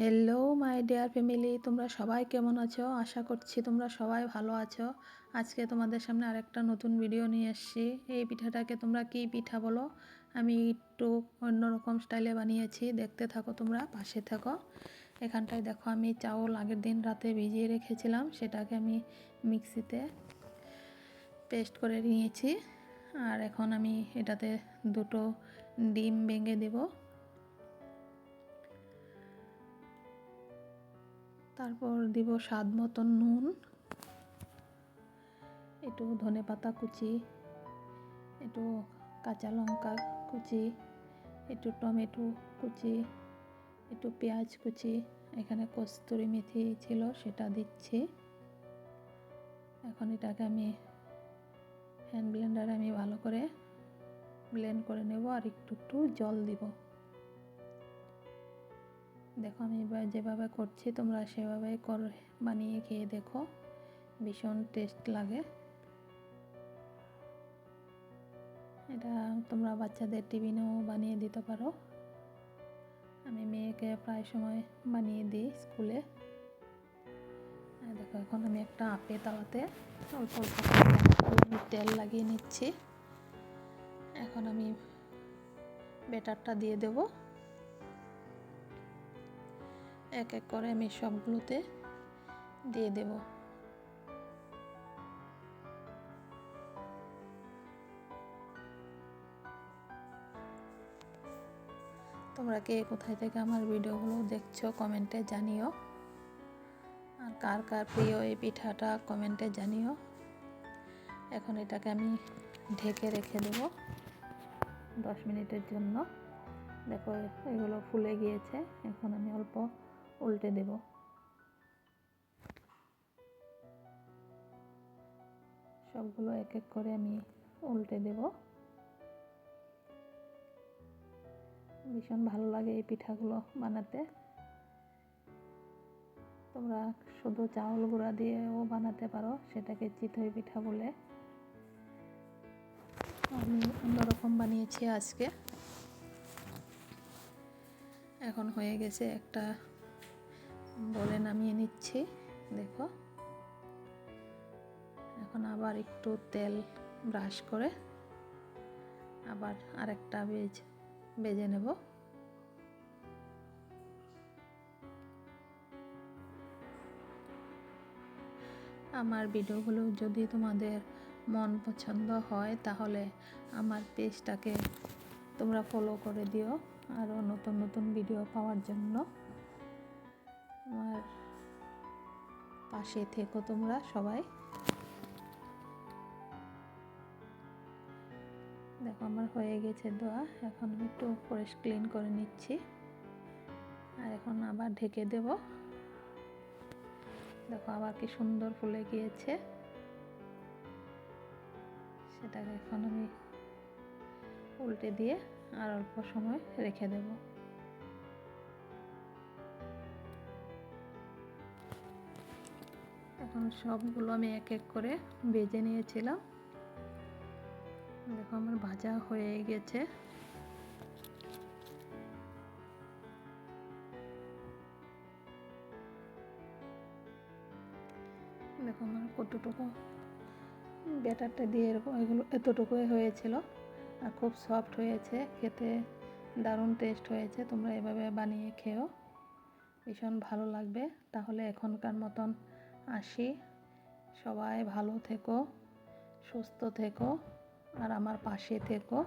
Hello my dear family, তোমরা সবাই কেমন আছো? আশা করছি তোমরা সবাই ভালো আছো। আজকে তোমাদের সামনে আরেকটা নতুন ভিডিও নিয়ে এসেছি। এই পিঠাটাকে তোমরা কি পিঠা বলো? আমি একটু অন্যরকম স্টাইলে বানিয়েছি, দেখতে থাকো, তোমরা পাশে থাকো। এখানটায় দেখো, আমি চাউল আগের দিন রাতে ভিজিয়ে রেখেছিলাম, সেটাকে আমি মিক্সিতে পেস্ট করে নিয়েছি। আর এখন আমি এটাতে দুটো ডিম ভেঙে দেবো। তারপর দিব স্বাদ মতন নুন, একটু ধনেপাতা কুচি, একটু কাঁচা লঙ্কা কুচি, একটু টমেটো কুচি, একটু পেঁয়াজ কুচি, এখানে কস্তুরি মেথি ছিল সেটা দিচ্ছি। এখন এটাকে আমি হ্যান্ড ব্লেন্ডারে আমি ভালো করে ব্লেন্ড করে নেব আর একটু একটু জল দিব। দেখো, আমি যেভাবে করছি তোমরা সেভাবে করে বানিয়ে খেয়ে দেখো, ভীষণ টেস্ট লাগে। এটা তোমরা বাচ্চাদের টিফিনেও বানিয়ে দিতে পারো। আমি মেয়েকে প্রায় সময় বানিয়ে দিই স্কুলে। দেখো, এখন আমি একটা আপে তাওয়াতে অল্প অল্প তেল লাগিয়ে নিচ্ছি। এখন আমি ব্যাটারটা দিয়ে দেব। এক এক করে আমি সবগুলোতে দিয়ে দেব। তোমরা কে কোথায় থেকে আমার ভিডিওগুলো দেখছো কমেন্টে জানিও। আর কার কার প্রিয় এই পিঠাটা কমেন্টে জানিও। এখন এটাকে আমি ঢেকে রেখে দেব 10 মিনিটের জন্য। দেখো, এগুলো ফুলে গিয়েছে। এখন আমি অল্প উল্টে দেব। সবগুলো এক এক করে আমি উল্টে দেব। ভীষণ ভালো লাগে এই পিঠাগুলো বানাতে। তোমরা শুধু চাউল গুঁড়া দিয়েও বানাতে পারো, সেটাকে চিতই পিঠা বলে। আমি অন্যরকম বানিয়েছি আজকে। এখন হয়ে গেছে, একটা বলে নামিয়ে নিচ্ছি। দেখো, এখন আবার একটু তেল ব্রাশ করে আবার আরেকটা বেজে নেব। আমার ভিডিওগুলো যদি তোমাদের মন পছন্দ হয় তাহলে আমার পেজটাকে তোমরা ফলো করে দিও, আরও নতুন নতুন ভিডিও পাওয়ার জন্য। আমার পাশে থেকো তোমরা সবাই। দেখো, আমার হয়ে গেছে দেওয়া। এখন আমি একটু ক্লিন করে নিচ্ছি। আর এখন আবার ঢেকে দেব। দেখো, আবার কি সুন্দর ফুলে গিয়েছে। সেটাকে এখন আমি উল্টে দিয়ে আর অল্প সময় রেখে দেব। এখন সবগুলো আমি এক এক করে ভেজে নিয়েছিলাম। দেখো, আমার ভাজা হয়ে গেছে। দেখো, আমার কতটুকু ব্যাটারটা দিয়ে এগুলো এতটুকুই হয়েছিল, আর খুব সফট হয়েছে, খেতে দারুণ টেস্ট হয়েছে। তোমরা এভাবে বানিয়ে খেও, ভীষণ ভালো লাগবে। তাহলে এখনকার মতন আসি। সবাই ভালো থেকো, সুস্থ থেকো, আর আমার পাশে থেকো।